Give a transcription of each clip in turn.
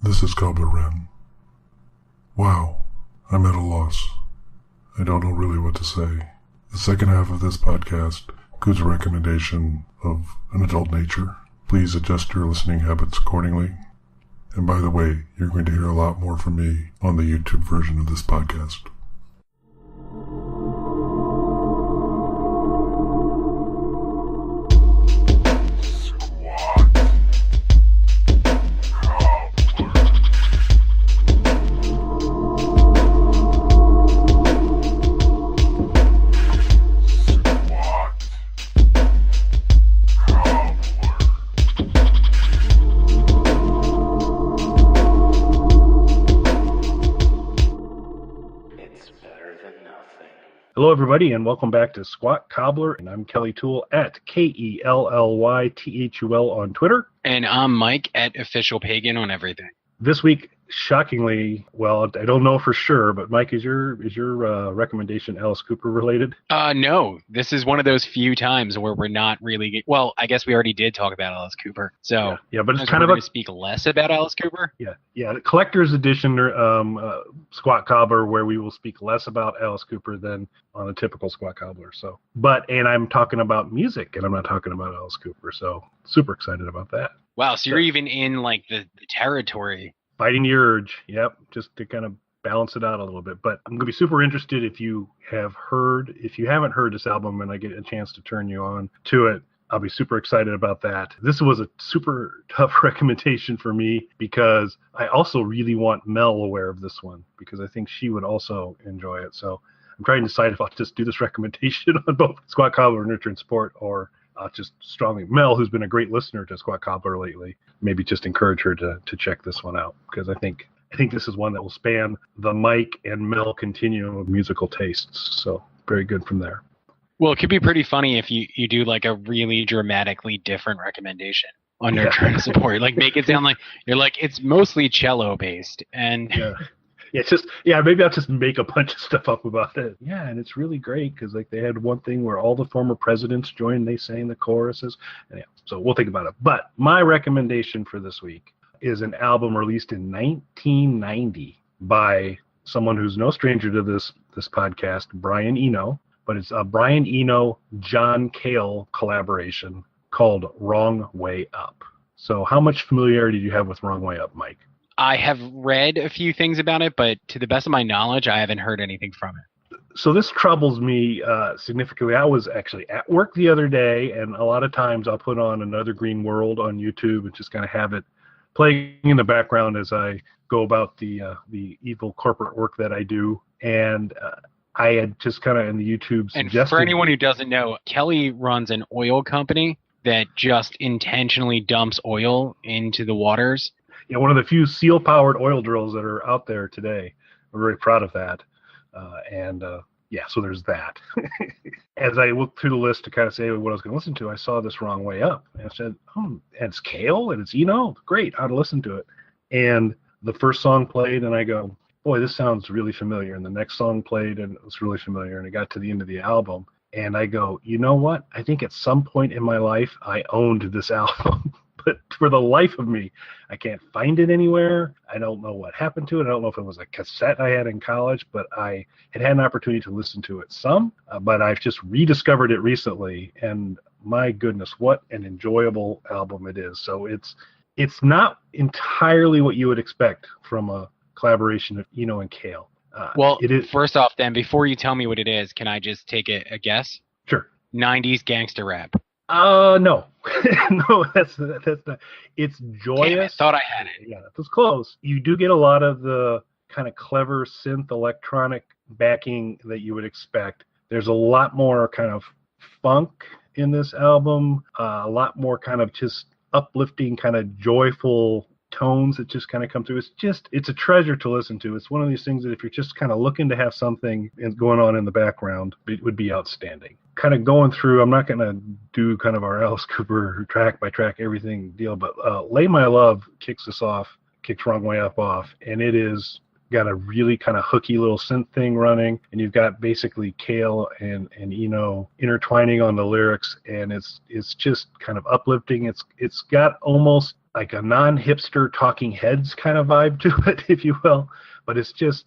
This is Cobbler Wren. Wow, I'm at a loss. I don't know really what to say. The second half of this podcast includes a recommendation of an adult nature. Please adjust your listening habits accordingly. And by the way, you're going to hear a lot more from me on the YouTube version of this podcast. Hello, everybody, and welcome back to Squat Cobbler, and I'm Kelly Toole at KELLYTHUL on Twitter. And I'm Mike at Official Pagan on everything. This week, shockingly, well, I don't know for sure, but Mike, is your recommendation Alice Cooper related? No, this is one of those few times where we're not really. Well, I guess we already did talk about Alice Cooper, so yeah, but it's kind of going to speak less about Alice Cooper. Yeah, the collector's edition, Squat Cobbler, where we will speak less about Alice Cooper than on a typical Squat Cobbler. So, and I'm talking about music, and I'm not talking about Alice Cooper. So, super excited about that. Wow, so you're even in like the territory. Fighting the urge, yep, just to kind of balance it out a little bit. But I'm going to be super interested if you haven't heard this album and I get a chance to turn you on to it. I'll be super excited about that. This was a super tough recommendation for me because I also really want Mel aware of this one because I think she would also enjoy it. So I'm trying to decide if I'll just do this recommendation on both Squat Cobbler, Nurture and Sport, or just strongly Mel, who's been a great listener to Squat Cobbler lately, maybe just encourage her to check this one out because I think this is one that will span the Mike and Mel continuum of musical tastes. So very good from there. Well, it could be pretty funny if you do like a really dramatically different recommendation on Nurture and Support. Like make it sound like you're like it's mostly cello based and. Yeah, maybe I'll just make a bunch of stuff up about it. Yeah, and it's really great because like they had one thing where all the former presidents joined, they sang the choruses. And yeah, so we'll think about it. But my recommendation for this week is an album released in 1990 by someone who's no stranger to this podcast, Brian Eno. But it's a Brian Eno, John Cale collaboration called Wrong Way Up. So how much familiarity do you have with Wrong Way Up, Mike? I have read a few things about it, but to the best of my knowledge, I haven't heard anything from it. So this troubles me significantly. I was actually at work the other day, and a lot of times I'll put on Another Green World on YouTube and just kind of have it playing in the background as I go about the evil corporate work that I do. And I had just kind of in the YouTube suggested. And for anyone who doesn't know, Kelly runs an oil company that just intentionally dumps oil into the waters. Yeah, one of the few seal-powered oil drills that are out there today. We're very proud of that. So there's that. As I looked through the list to kind of say what I was going to listen to, I saw this Wrong Way Up. And I said, and it's Cale, and it's Eno. Great, I'd listen to it. And the first song played, and I go, boy, this sounds really familiar. And the next song played, and it was really familiar. And it got to the end of the album, and I go, you know what? I think at some point in my life, I owned this album. But for the life of me, I can't find it anywhere. I don't know what happened to it. I don't know if it was a cassette I had in college, but I had an opportunity to listen to it some. But I've just rediscovered it recently, and my goodness, what an enjoyable album it is. So it's not entirely what you would expect from a collaboration of Eno and Cale. It is. First off, then, before you tell me what it is, can I just take a guess? Sure. 90s gangster rap. No. No, that's not. It's joyous. Damn, I thought I had it. Yeah, that was close. You do get a lot of the kind of clever synth electronic backing that you would expect. There's a lot more kind of funk in this album, a lot more kind of just uplifting, kind of joyful tones that just kind of come through. It's a treasure to listen to. It's one of these things that if you're just kind of looking to have something going on in the background, it would be outstanding. Kind of going through, I'm not going to do kind of our Alice Cooper track by track everything deal, but Lay My Love kicks Wrong Way Up off, and it is got a really kind of hooky little synth thing running, and you've got basically Cale and Eno intertwining on the lyrics, and it's just kind of uplifting. It's got almost like a non-hipster Talking Heads kind of vibe to it, if you will. But it's just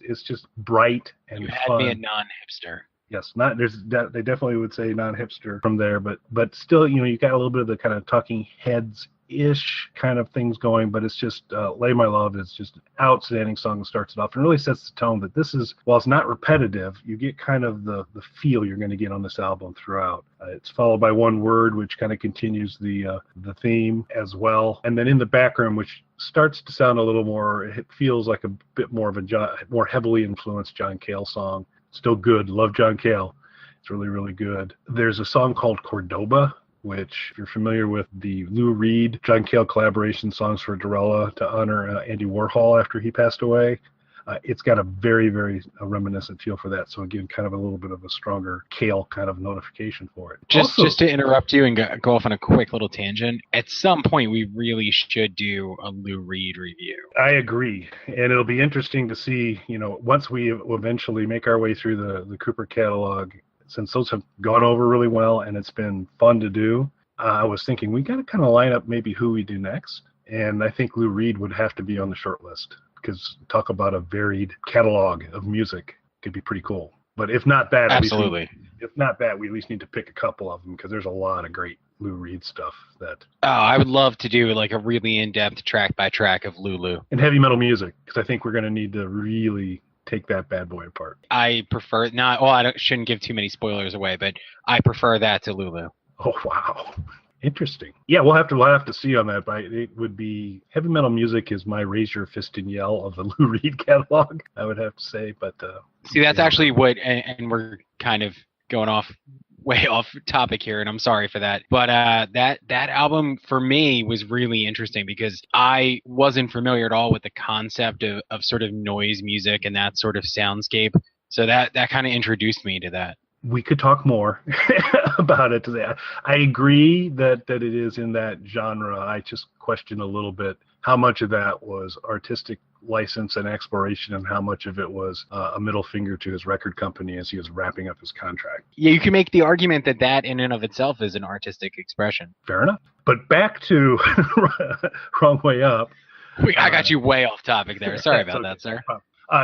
bright and You fun. had me a non-hipster. Yes, they definitely would say non-hipster from there, but still, you got a little bit of the kind of Talking Heads-ish kind of things going, but it's just Lay My Love is just an outstanding song that starts it off and really sets the tone that this is, while it's not repetitive, you get kind of the feel you're going to get on this album throughout. It's followed by One Word, which kind of continues the theme as well, and then in the background, which starts to sound a little more, it feels like a bit more of a more heavily influenced John Cale song. Still good. Love John Cale. It's really, really good. There's a song called Cordoba, which, if you're familiar with the Lou Reed, John Cale collaboration songs for Dorella to honor Andy Warhol after he passed away, it's got a very, very reminiscent feel for that. So again, kind of a little bit of a stronger Cale kind of notification for it. Just to interrupt you and go off on a quick little tangent, at some point we really should do a Lou Reed review. I agree. And it'll be interesting to see, once we eventually make our way through the Cooper catalog, since those have gone over really well and it's been fun to do, I was thinking we got to kind of line up maybe who we do next. And I think Lou Reed would have to be on the short list, because talk about a varied catalog of music could be pretty cool. But if not that, absolutely. We at least need to pick a couple of them, because there's a lot of great Lou Reed stuff that. Oh, I would love to do like a really in-depth track by track of Lulu. And heavy metal music, because I think we're going to need to really take that bad boy apart. I prefer not. Well, shouldn't give too many spoilers away, but I prefer that to Lulu. Oh wow. Interesting. Yeah, we'll have to see on that. But it would be, heavy metal music is my raise your fist and yell of the Lou Reed catalog, I would have to say. But see, that's actually what, and we're kind of going way off topic here, and I'm sorry for that. But that album for me was really interesting, because I wasn't familiar at all with the concept of sort of noise music and that sort of soundscape. So that kind of introduced me to that. We could talk more about it today. I agree that it is in that genre. I just question a little bit how much of that was artistic license and exploration, and how much of it was a middle finger to his record company as he was wrapping up his contract. Yeah, you can make the argument that in and of itself is an artistic expression. Fair enough. But back to Wrong Way Up. I got you way off topic there. Sorry about that, sir.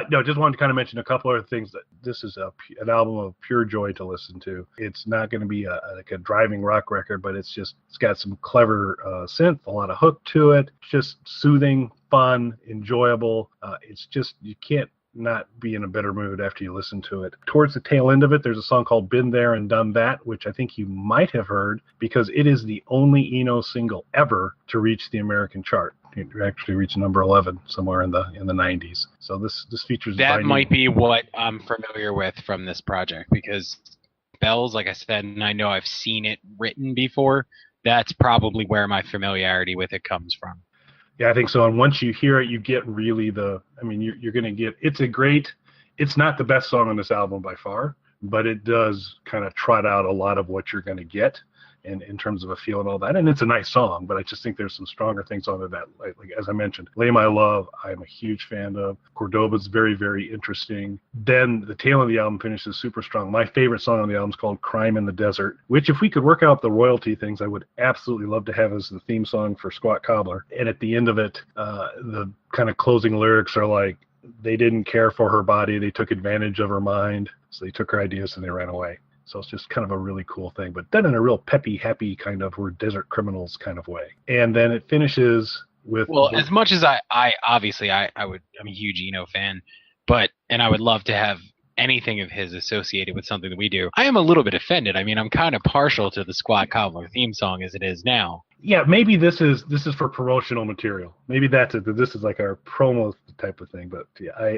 No, just wanted to kind of mention a couple other things. That this is an album of pure joy to listen to. It's not going to be like a driving rock record, but it's got some clever synth, a lot of hook to it, just soothing, fun, enjoyable. It's just, you can't not be in a better mood after you listen to it. Towards the tail end of it, there's a song called Been There and Done That, which I think you might have heard, because it is the only Eno single ever to reach the American chart. It actually reached number 11 somewhere in the 90s. So this features that might be what I'm familiar with from this project, because Bells, like I said, and I know I've seen it written before. That's probably where my familiarity with it comes from. Yeah, I think so. And once you hear it, you get really you're going to get, it's not the best song on this album by far, but it does kind of trot out a lot of what you're going to get in terms of a feel and all that. And it's a nice song, but I just think there's some stronger things on it that, like as I mentioned, Lay My Love, I'm a huge fan of. Cordoba's very, very interesting. Then the tail of the album finishes super strong. My favorite song on the album is called Crime in the Desert, which, if we could work out the royalty things, I would absolutely love to have as the theme song for Squat Cobbler. And at the end of it, the kind of closing lyrics are like, they didn't care for her body, they took advantage of her mind, so they took her ideas and they ran away. So it's just kind of a really cool thing, but done in a real peppy, happy kind of, we're desert criminals kind of way. And then it finishes with... Well, as much as I'm a huge Eno fan, and I would love to have anything of his associated with something that we do. I am a little bit offended. I mean, I'm kind of partial to the Squat Cobbler theme song as it is now. Yeah, maybe this is for promotional material. Maybe that's it. This is like our promo type of thing. But yeah,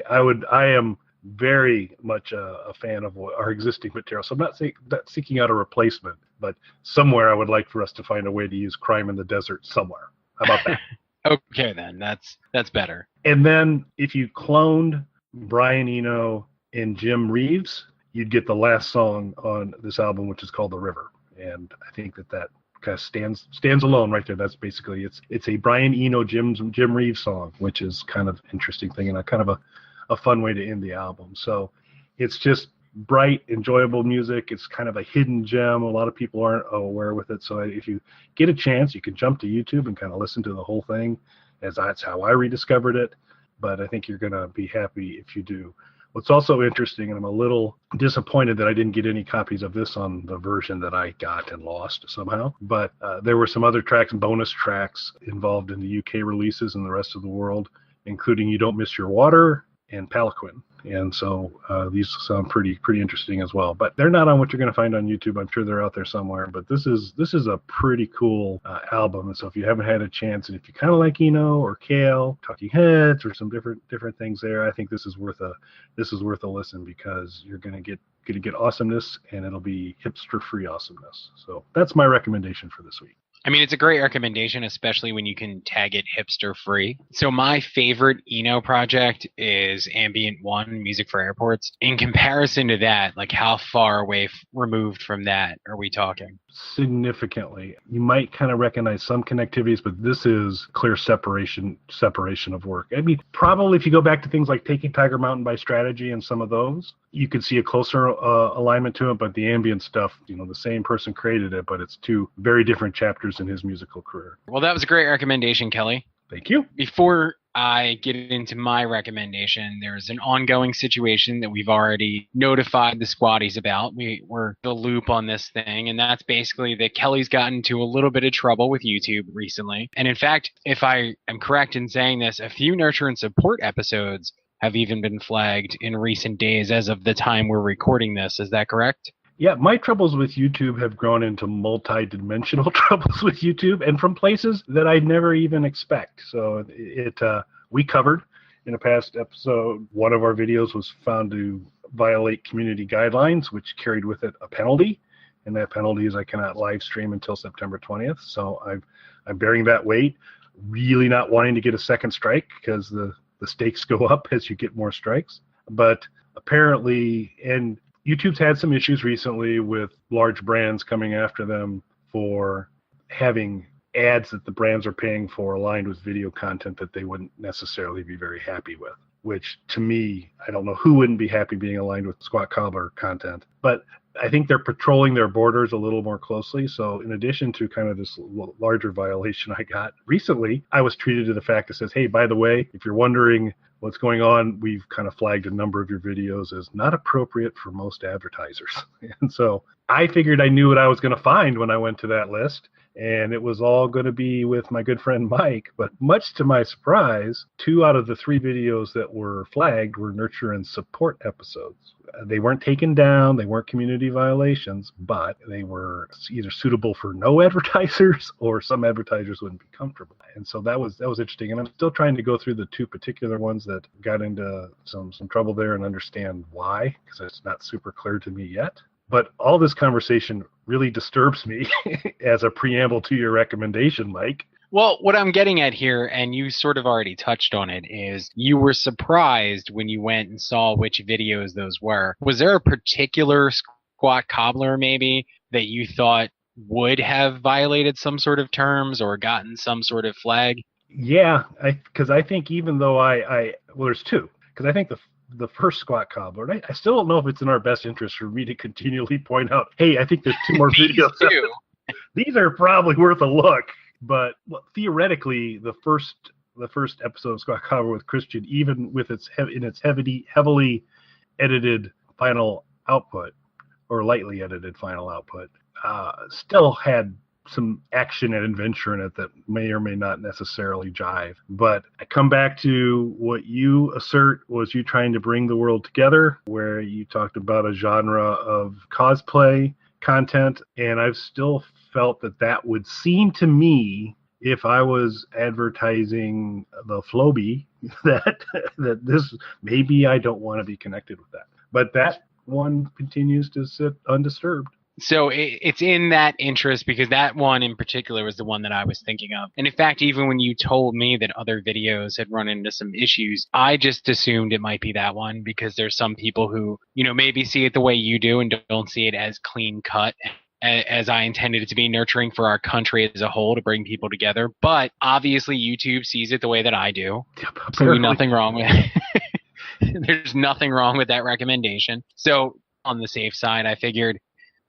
I am very much a fan of our existing material. So I'm not seeking out a replacement, but somewhere I would like for us to find a way to use Crime in the Desert somewhere. How about that? Okay, then that's better. And then if you cloned Brian Eno and Jim Reeves, you'd get the last song on this album, which is called The River. And I think that kind of stands alone right there. That's basically, it's a Brian Eno, Jim Reeves song, which is kind of interesting thing and a kind of a fun way to end the album. So it's just bright, enjoyable music. It's kind of a hidden gem. A lot of people aren't aware with it. So if you get a chance, you can jump to YouTube and kind of listen to the whole thing, as that's how I rediscovered it. But I think you're going to be happy if you do. What's also interesting, and I'm a little disappointed that I didn't get any copies of this on the version that I got and lost somehow, but there were some other tracks, bonus tracks involved in the UK releases and the rest of the world, including You Don't Miss Your Water and Palaquin. And so these sound pretty interesting as well. But they're not on what you're going to find on YouTube. I'm sure they're out there somewhere. But this is a pretty cool album. And so if you haven't had a chance, and if you kind of like Eno or Cale, Talking Heads, or some different things there, I think this is worth a listen, because you're going to get awesomeness, and it'll be hipster-free awesomeness. So that's my recommendation for this week. I mean, it's a great recommendation, especially when you can tag it hipster free. So my favorite Eno project is Ambient One, Music for Airports. In comparison to that, like how far away removed from that are we talking? Significantly. You might kind of recognize some connectivities, but this is clear separation of work. I mean, probably if you go back to things like Taking Tiger Mountain by Strategy and some of those, you could see a closer alignment to it. But the ambient stuff, the same person created it, but it's two very different chapters in his musical career. Well, that was a great recommendation, Kelly. Thank you. Before I get into my recommendation, there's an ongoing situation that we've already notified the squatties about. We're the loop on this thing, and that's basically that Kelly's gotten into a little bit of trouble with YouTube recently. And in fact, if I am correct in saying this, a few Nurture and Support episodes have even been flagged in recent days as of the time we're recording this. Is that correct? Yeah, my troubles with YouTube have grown into multi-dimensional troubles with YouTube, and from places that I never even expect. So we covered in a past episode, one of our videos was found to violate community guidelines, which carried with it a penalty, and that penalty is I cannot live stream until September 20th. So I'm bearing that weight, really not wanting to get a second strike, because the stakes go up as you get more strikes. But apparently, and YouTube's had some issues recently with large brands coming after them for having ads that the brands are paying for aligned with video content that they wouldn't necessarily be very happy with, which to me, I don't know who wouldn't be happy being aligned with Squat Cobbler content. But I think they're patrolling their borders a little more closely. So in addition to kind of this larger violation I got recently, I was treated to the fact that says, hey, by the way, if you're wondering what's going on, we've kind of flagged a number of your videos as not appropriate for most advertisers. And so I figured I knew what I was going to find when I went to that list, and it was all going to be with my good friend Mike. But much to my surprise, 2 out of the 3 videos that were flagged were Nurture and Support episodes. They weren't taken down, they weren't community violations, but they were either suitable for no advertisers or some advertisers wouldn't be comfortable. And so that was interesting. And I'm still trying to go through the 2 particular ones that got into some trouble there and understand why, because it's not super clear to me yet. But all this conversation really disturbs me as a preamble to your recommendation, Mike. Well, what I'm getting at here, and you sort of already touched on it, is you were surprised when you went and saw which videos those were. Was there a particular Squat Cobbler maybe that you thought would have violated some sort of terms or gotten some sort of flag? Yeah, because I think even though well, there's 2. Because I think the first Squat Cobbler, I still don't know if it's in our best interest for me to continually point out, hey, I think there's 2 more videos. These are probably worth a look. But theoretically, the first episode of Squat Cobbler with Christian, even with its heavily edited final output, or lightly edited final output, still had some action and adventure in it that may or may not necessarily jive. But I come back to what you assert was you trying to bring the world together, where you talked about a genre of cosplay content, and I've still felt that would seem to me, if I was advertising the Floby, that this, maybe I don't want to be connected with that. But that one continues to sit undisturbed. So it's in that interest, because that one in particular was the one that I was thinking of. And in fact, even when you told me that other videos had run into some issues, I just assumed it might be that one, because there's some people who, maybe see it the way you do and don't see it as clean cut as I intended it to be, nurturing for our country as a whole to bring people together. But obviously YouTube sees it the way that I do. So nothing wrong with There's nothing wrong with that recommendation. So on the safe side, I figured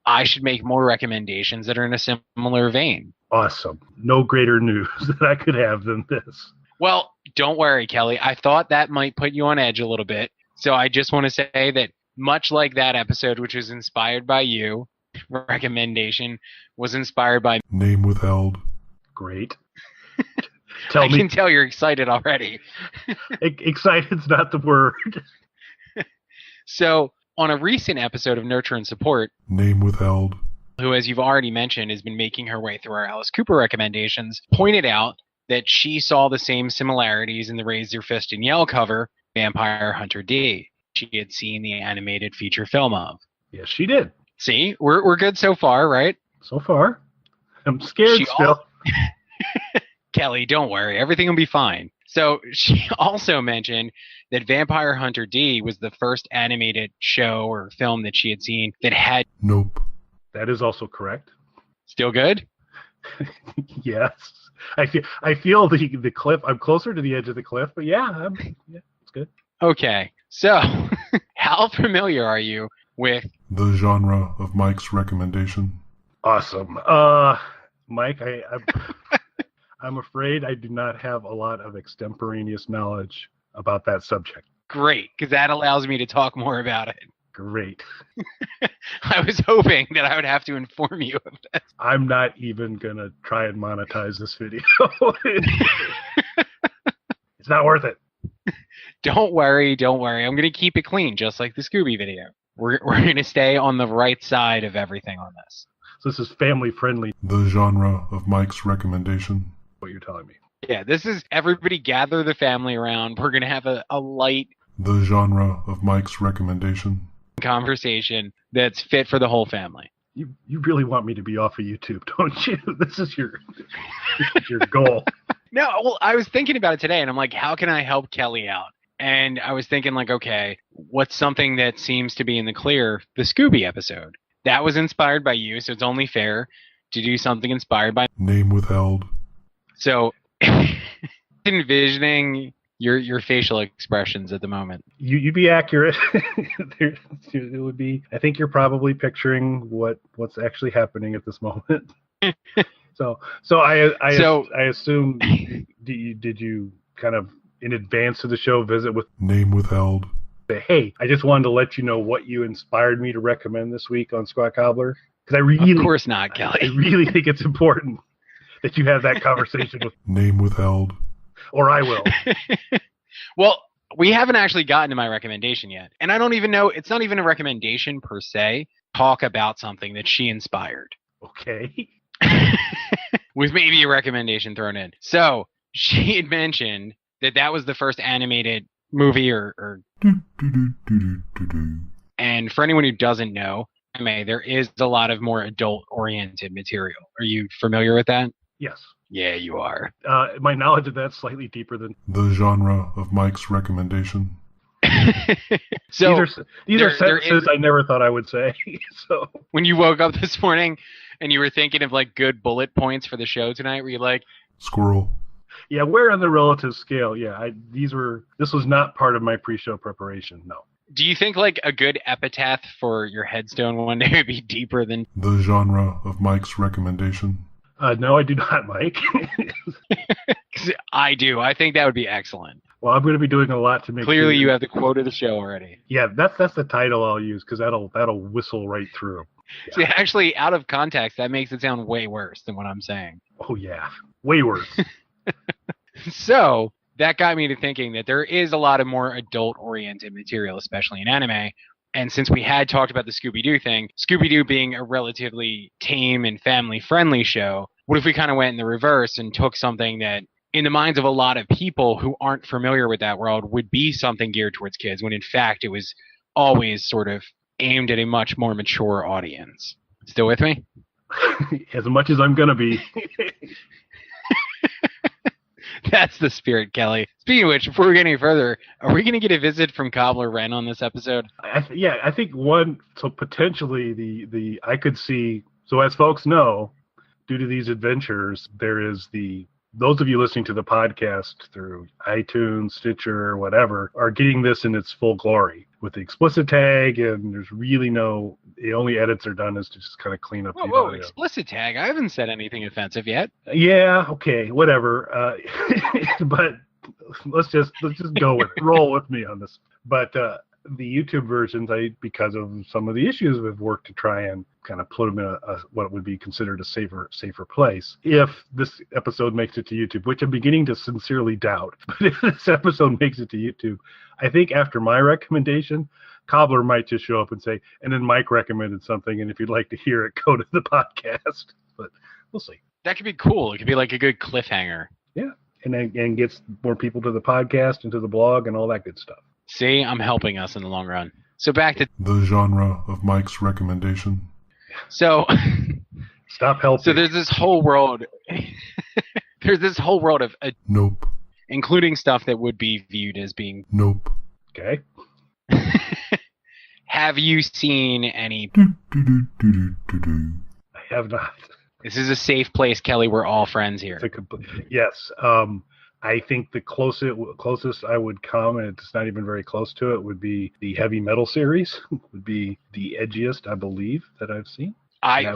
I should make more recommendations that are in a similar vein. Awesome. No greater news that I could have than this. Well, don't worry, Kelly. I thought that might put you on edge a little bit. So I just want to say that much like that episode, which was inspired by you, recommendation was inspired by Name withheld. Great. I can tell you're excited already. Excited's not the word. So on a recent episode of Nurture and Support, Name withheld. who, as you've already mentioned, has been making her way through our Alice Cooper recommendations, pointed out that she saw the same similarities in the Raise Your Fist and Yell cover, Vampire Hunter D. She had seen the animated feature film of. Yes, she did. See, we're good so far, right? So far. I'm scared still. Kelly, don't worry. Everything will be fine. So she also mentioned that Vampire Hunter D was the first animated show or film that she had seen that had... Nope. That is also correct. Still good? Yes. I feel the cliff. I'm closer to the edge of the cliff, but yeah, it's good. Okay. So, how familiar are you with the genre of Mike's recommendation? Awesome. Mike, I'm afraid I do not have a lot of extemporaneous knowledge about that subject. Great, because that allows me to talk more about it. Great. I was hoping that I would have to inform you of this. I'm not even going to try and monetize this video. It's not worth it. Don't worry. I'm going to keep it clean, just like the Scooby video. We're going to stay on the right side of everything on this. So this is family friendly. The genre of Mike's recommendation. What you're telling me. Yeah, this is everybody gather the family around. We're going to have a light... The genre of Mike's recommendation. Conversation that's fit for the whole family. You really want me to be off of YouTube, don't you? This is your goal. No, well, I was thinking about it today, and I'm like, how can I help Kelly out? And I was thinking, like, okay, what's something that seems to be in the clear? The Scooby episode. That was inspired by you, so it's only fair to do something inspired by... Name withheld. So, envisioning your facial expressions at the moment. You'd be accurate. It would be. I think you're probably picturing what's actually happening at this moment. So I assume did you kind of in advance of the show visit with Name withheld. Say, hey, I just wanted to let you know what you inspired me to recommend this week on Squat Cobbler, because of course not, Kelly. I really think it's important that you have that conversation with Name withheld. Or I will. Well, we haven't actually gotten to my recommendation yet. And I don't even know, it's not even a recommendation per se. Talk about something that she inspired. Okay. With maybe a recommendation thrown in. So, she had mentioned that was the first animated movie or... And for anyone who doesn't know, there is a lot of more adult-oriented material. Are you familiar with that? Yes. Yeah, you are. My knowledge of that's slightly deeper than... The genre of Mike's recommendation. So these are sentences I never thought I would say. So when you woke up this morning and you were thinking of like good bullet points for the show tonight, were you like... Squirrel. Yeah, where on the relative scale? Yeah, this was not part of my pre-show preparation, no. Do you think like a good epitaph for your headstone one day would be deeper than... The genre of Mike's recommendation. No, I do not, Mike. I do. I think that would be excellent. Well, I'm going to be doing a lot to make Clearly, you have the quote of the show already. Yeah, that's the title I'll use, because that'll whistle right through. Yeah. See, actually, out of context, that makes it sound way worse than what I'm saying. Oh, yeah. Way worse. So, that got me to thinking that there is a lot of more adult-oriented material, especially in anime. And since we had talked about the Scooby-Doo thing, Scooby-Doo being a relatively tame and family-friendly show, what if we kind of went in the reverse and took something that, in the minds of a lot of people who aren't familiar with that world, would be something geared towards kids, when in fact it was always sort of aimed at a much more mature audience. Still with me? As much as I'm going to be. That's the spirit, Kelly. Speaking of which, before we get any further, are we going to get a visit from Cobbler Wren on this episode? I think one, so potentially I could see, so as folks know, due to these adventures, there is the those of you listening to the podcast through iTunes, Stitcher, whatever, are getting this in its full glory with the explicit tag, and there's really the only edits are done is to just kind of clean up the audio. Explicit tag? I haven't said anything offensive yet. Yeah, okay, whatever. But let's just go with it. Roll with me on this. But the YouTube versions, because of some of the issues, we've worked to try and kind of put them in a what would be considered a safer place. If this episode makes it to YouTube, which I'm beginning to sincerely doubt, but if this episode makes it to YouTube, I think after my recommendation, Cobbler might just show up and say, and then Mike recommended something, and if you'd like to hear it, go to the podcast. But we'll see. That could be cool. It could be like a good cliffhanger. Yeah, and gets more people to the podcast and to the blog and all that good stuff. See, I'm helping us in the long run. So back to the genre of Mike's recommendation. So stop helping. So there's this whole world. There's this whole world of nope, including stuff that would be viewed as being nope. Okay. Have you seen any? I have not. This is a safe place, Kelly. We're all friends here. Yes. I think the closest I would come, and it's not even very close to it, would be the heavy metal series. Would be the edgiest, I believe, that I've seen.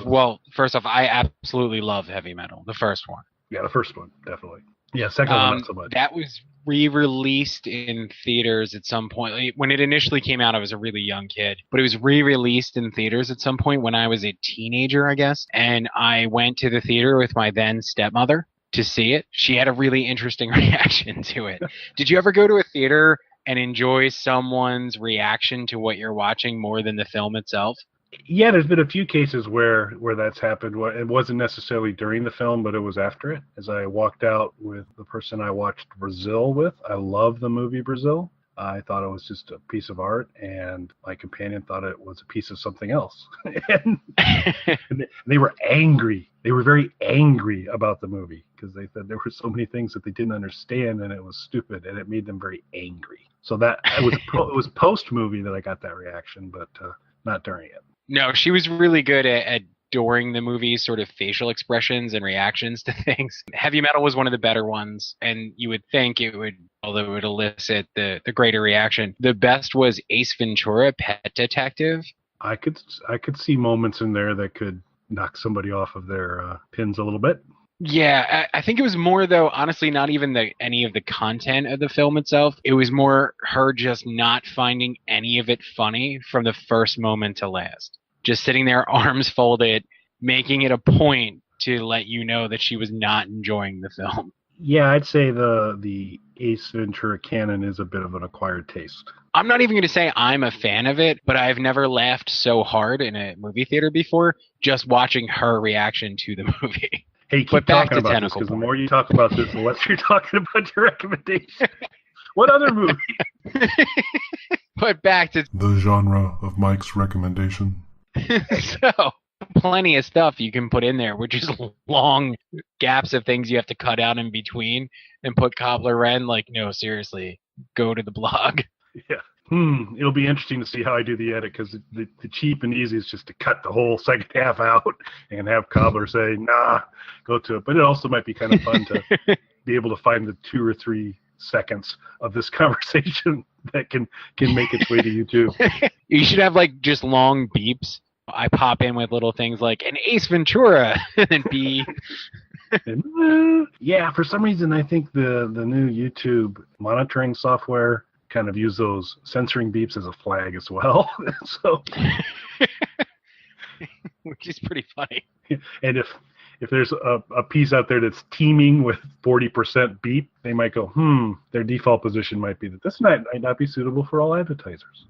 Well, first off, I absolutely love heavy metal. The first one. Yeah, the first one, definitely. Yeah, second one not so much. That was re-released in theaters at some point. When it initially came out, I was a really young kid, but it was re-released in theaters at some point when I was a teenager, I guess. And I went to the theater with my then stepmother to see it. She had a really interesting reaction to it. Did you ever go to a theater and enjoy someone's reaction to what you're watching more than the film itself? Yeah, there's been a few cases where that's happened. It wasn't necessarily during the film, but it was after it. As I walked out with the person I watched Brazil with, I love the movie Brazil. I thought it was just a piece of art, and my companion thought it was a piece of something else. and they were angry. They were very angry about the movie because they said there were so many things that they didn't understand, and it was stupid, and it made them very angry. So that it was post movie that I got that reaction, but not during it. No, she was really good at during the movie's sort of facial expressions and reactions to things. Heavy metal was one of the better ones, and you would think it would, although it would elicit the greater reaction. The best was Ace Ventura, Pet Detective. I could see moments in there that could knock somebody off of their pins a little bit. Yeah, I think it was more, though, honestly, not even any of the content of the film itself. It was more her just not finding any of it funny from the first moment to last. Just sitting there, arms folded, making it a point to let you know that she was not enjoying the film. Yeah, I'd say the Ace Ventura canon is a bit of an acquired taste. I'm not even going to say I'm a fan of it, but I've never laughed so hard in a movie theater before just watching her reaction to the movie. Hey, keep talking about this, because the more you talk about this, the less you're talking about your recommendation. What other movie? But back to the genre of Mike's recommendation. So, plenty of stuff you can put in there, which is long gaps of things you have to cut out in between and put Cobbler in. Like, no, seriously, go to the blog. Yeah. It'll be interesting to see how I do the edit, because the cheap and easy is just to cut the whole second half out and have Cobbler say, nah, go to it. But it also might be kind of fun to be able to find the 2 or 3 seconds of this conversation that can make its way to YouTube. You should have like just long beeps. I pop in with little things like an Ace Ventura and then beep. Yeah, for some reason I think the new YouTube monitoring software kind of use those censoring beeps as a flag as well. So, which is pretty funny. And if there's a piece out there that's teeming with 40% beep, they might go, their default position might be that this might not be suitable for all advertisers.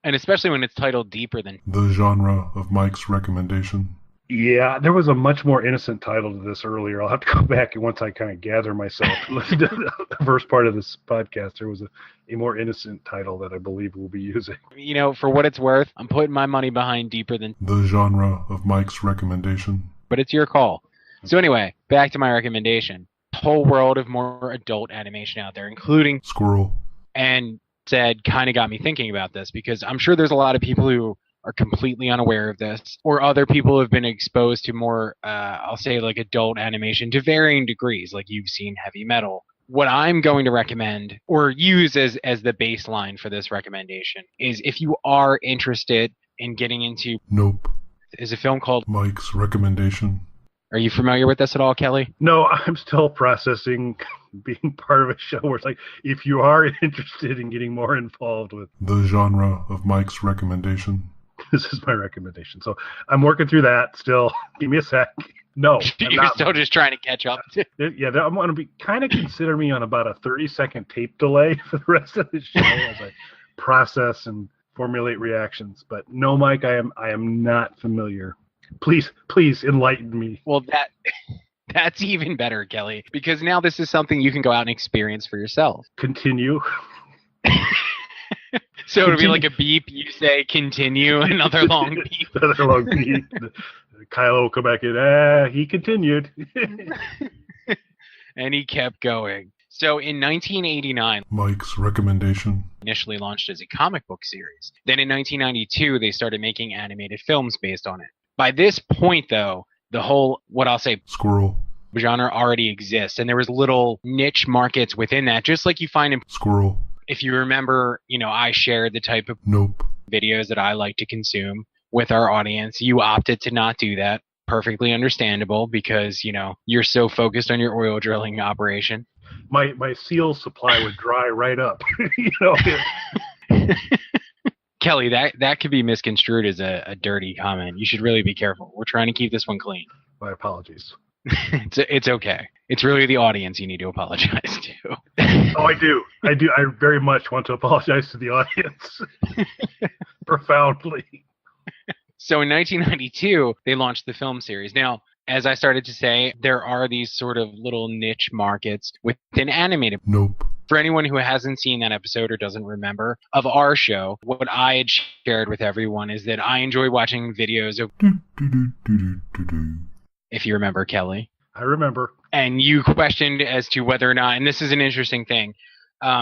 And especially when it's titled deeper than the genre of Mike's recommendation. Yeah, there was a much more innocent title to this earlier. I'll have to go back, and once I kind of gather myself to listen to the first part of this podcast, there was a more innocent title that I believe we'll be using. You know, for what it's worth, I'm putting my money behind deeper than the genre of Mike's recommendation. But it's your call. So anyway, back to my recommendation. Whole world of more adult animation out there, including Squirrel. And said kind of got me thinking about this, because I'm sure there's a lot of people who are completely unaware of this, or other people have been exposed to more, I'll say like adult animation to varying degrees, like you've seen heavy metal. What I'm going to recommend or use as the baseline for this recommendation is if you are interested in getting into Nope. is a film called Mike's recommendation. Are you familiar with this at all, Kelly? No, I'm still processing being part of a show where it's like, if you are interested in getting more involved with The genre of Mike's recommendation. this is my recommendation. So I'm working through that still. Give me a sec. No, I'm You're not. still just trying to catch up. Yeah, I'm going to be kind of consider me on about a 30-second tape delay for the rest of the show as I process and formulate reactions. But no, Mike, I am not familiar. Please enlighten me. Well, that's even better, Kelly, because now this is something you can go out and experience for yourself. Continue. So it'll be like a beep. You say continue, another long beep. Another long beep. Kyle will come back in. He continued. And he kept going. So in 1989, Mike's recommendation. initially launched as a comic book series. Then in 1992, they started making animated films based on it. By this point, though, the whole, what I'll say, Squirrel. genre already exists, and there was little niche markets within that, just like you find in, Squirrel. if you remember, I shared the type of Nope. videos that I like to consume with our audience. You opted to not do that. Perfectly understandable because, you're so focused on your oil drilling operation. My seal supply would dry right up. Kelly, that could be misconstrued as a dirty comment. You should really be careful. We're trying to keep this one clean. My apologies. It's okay. It's really the audience you need to apologize to. Oh, I do. I very much want to apologize to the audience. Profoundly. So in 1992, they launched the film series. Now, as I started to say, there are these sort of little niche markets within animated. Nope. For anyone who hasn't seen that episode or doesn't remember of our show, what I had shared with everyone is that I enjoy watching videos of, if you remember, Kelly. I remember. And you questioned as to whether or not, and this is an interesting thing,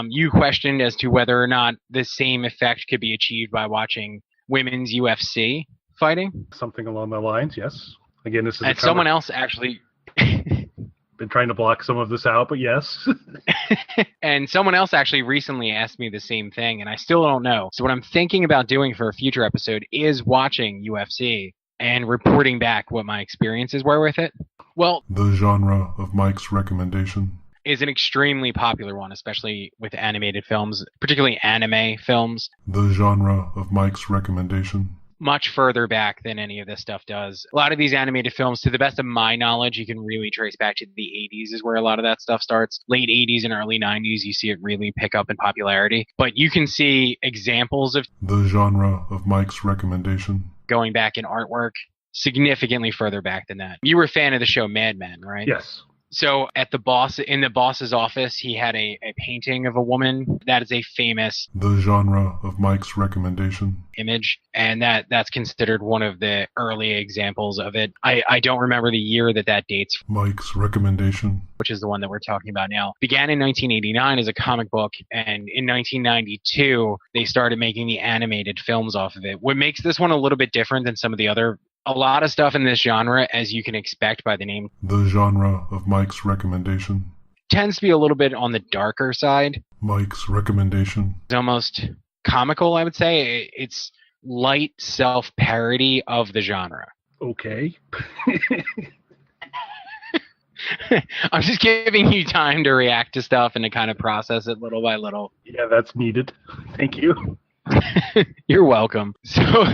you questioned as to whether or not the same effect could be achieved by watching women's UFC fighting. Something along the lines, yes. Again, this is and someone else actually been trying to block some of this out, but yes. And someone else actually recently asked me the same thing, and I still don't know. So what I'm thinking about doing for a future episode is watching UFC and reporting back what my experiences were with it. Well, the genre of Mike's recommendation is an extremely popular one, especially with animated films, particularly anime films. The genre of Mike's recommendation. Much further back than any of this stuff does. A lot of these animated films, to the best of my knowledge, you can really trace back to the 80s is where a lot of that stuff starts. Late 80s and early 90s, you see it really pick up in popularity. But you can see examples of the genre of Mike's recommendation going back in artwork significantly further back than that. You were a fan of the show Mad Men, right? Yes. So in the boss's office, he had a painting of a woman. That is a famous the genre of Mike's recommendation image, and that's considered one of the early examples of it. I don't remember the year that dates. Mike's recommendation, which is the one that we're talking about now, began in 1989 as a comic book, and in 1992 they started making the animated films off of it. What makes this one a little bit different than some of the other. A lot of stuff in this genre, as you can expect by the name, the genre of Mike's recommendation, tends to be a little bit on the darker side. Mike's recommendation. It's almost comical, I would say. It's light self-parody of the genre. Okay. I'm just giving you time to react to stuff and to kind of process it little by little. Yeah, that's needed. Thank you. You're welcome. So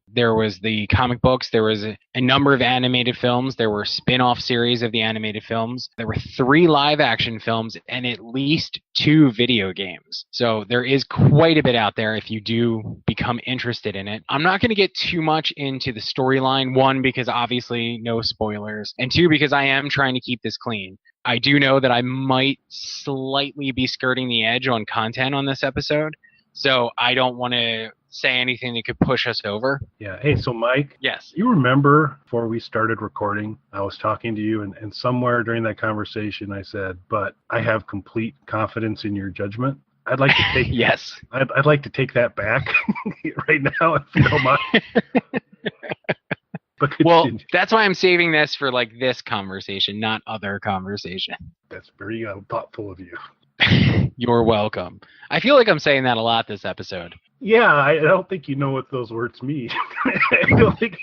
there was the comic books, there was a number of animated films, there were spin-off series of the animated films, there were 3 live-action films, and at least 2 video games. So there is quite a bit out there if you do become interested in it. I'm not going to get too much into the storyline, 1, because obviously no spoilers, and 2, because I am trying to keep this clean. I do know that I might slightly be skirting the edge on content on this episode. So I don't want to say anything that could push us over. Yeah. Hey, so Mike. Yes. You remember before we started recording, I was talking to you, and somewhere during that conversation I said, but I have complete confidence in your judgment. I'd like to take Yes. I'd like to take that back right now, if you don't mind. But Well, that's why I'm saving this for like this conversation, not other conversation. That's very thoughtful of you. You're welcome. I feel like I'm saying that a lot this episode. Yeah, I don't think you know what those words mean. I don't think.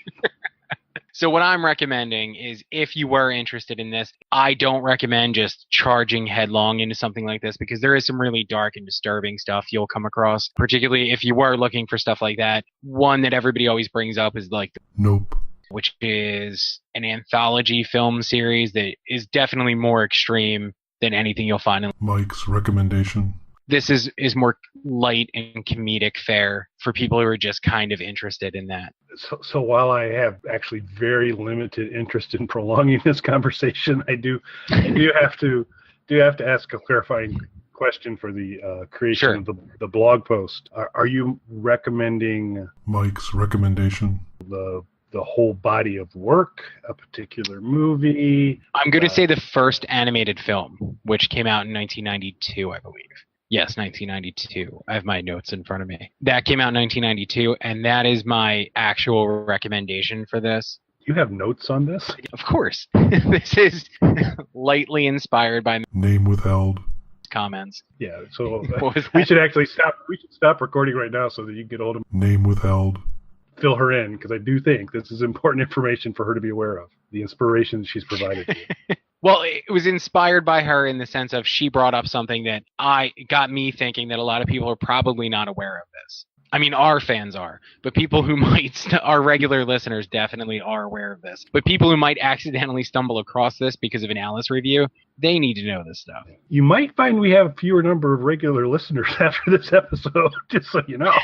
So what I'm recommending is, if you were interested in this, I don't recommend just charging headlong into something like this, because there is some really dark and disturbing stuff you'll come across, particularly if you were looking for stuff like that. One that everybody always brings up is like Nope. which is an anthology film series that is definitely more extreme than anything you'll find. Mike's recommendation. This is more light and comedic fare for people who are just kind of interested in that. So while I have actually very limited interest in prolonging this conversation, I do have to ask a clarifying question for the creation of the blog post. Are you recommending Mike's recommendation? The whole body of work, a particular movie? I'm going to say the first animated film, which came out in 1992, I believe. Yes, 1992. I have my notes in front of me. That came out in 1992, and that is my actual recommendation for this. You have notes on this? Of course. This is lightly inspired by Name withheld. Comments. Yeah, so What was we that? should actually stop. We should stop recording right now so that you can get hold of Name withheld. fill her in, because I do think this is important information for her to be aware of, the inspiration she's provided to you. Well, it was inspired by her in the sense of she brought up something that got me thinking that a lot of people are probably not aware of this. I mean, our fans are, but people who our regular listeners definitely are aware of this. But people who might accidentally stumble across this because of an Alice review, they need to know this stuff. You might find we have a fewer number of regular listeners after this episode, just so you know.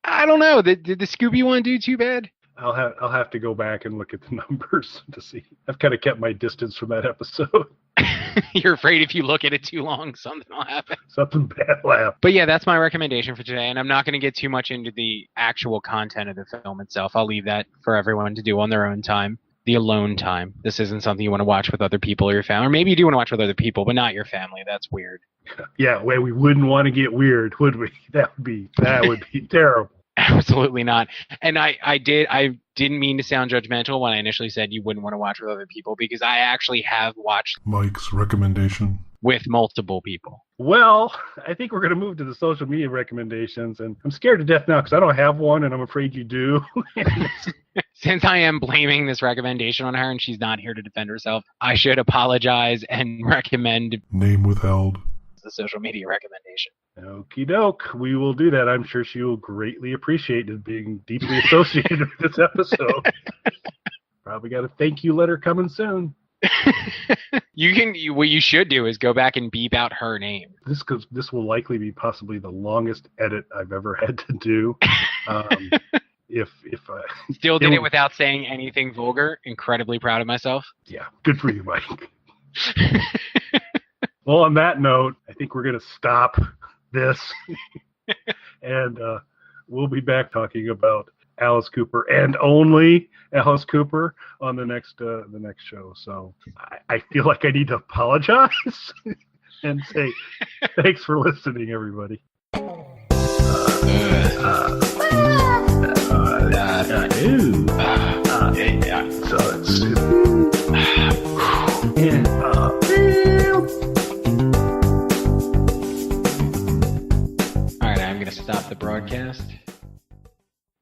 I don't know. Did the Scooby one do too bad? I'll have to go back and look at the numbers to see. I've kind of kept my distance from that episode. You're afraid if you look at it too long, something will happen. Something bad will happen. But yeah, that's my recommendation for today, and I'm not going to get too much into the actual content of the film itself. I'll leave that for everyone to do on their own time. The alone time. This isn't something you want to watch with other people or your family. Or maybe you do want to watch with other people, but not your family. That's weird. Yeah, well, we wouldn't want to get weird, would we? That would be terrible. Absolutely not. And I didn't mean to sound judgmental when I initially said you wouldn't want to watch with other people, because I actually have watched Mike's recommendation. with multiple people. Well, I think we're going to move to the social media recommendations, and I'm scared to death now because I don't have one, and I'm afraid you do. Since I am blaming this recommendation on her and she's not here to defend herself, I should apologize and recommend Name withheld. the social media recommendation. Okie doke. We will do that. I'm sure she will greatly appreciate it being deeply associated with this episode. Probably got a thank you letter coming soon. What you should do is go back and beep out her name. This will likely be possibly the longest edit I've ever had to do. If I Still did it without saying anything vulgar. Incredibly proud of myself. Yeah, good for you, Mike. Well, on that note, I think we're going to stop this, and we'll be back talking about Alice Cooper and only Alice Cooper on the next show. So I feel like I need to apologize and say thanks for listening, everybody. All right, I'm going to stop the broadcast.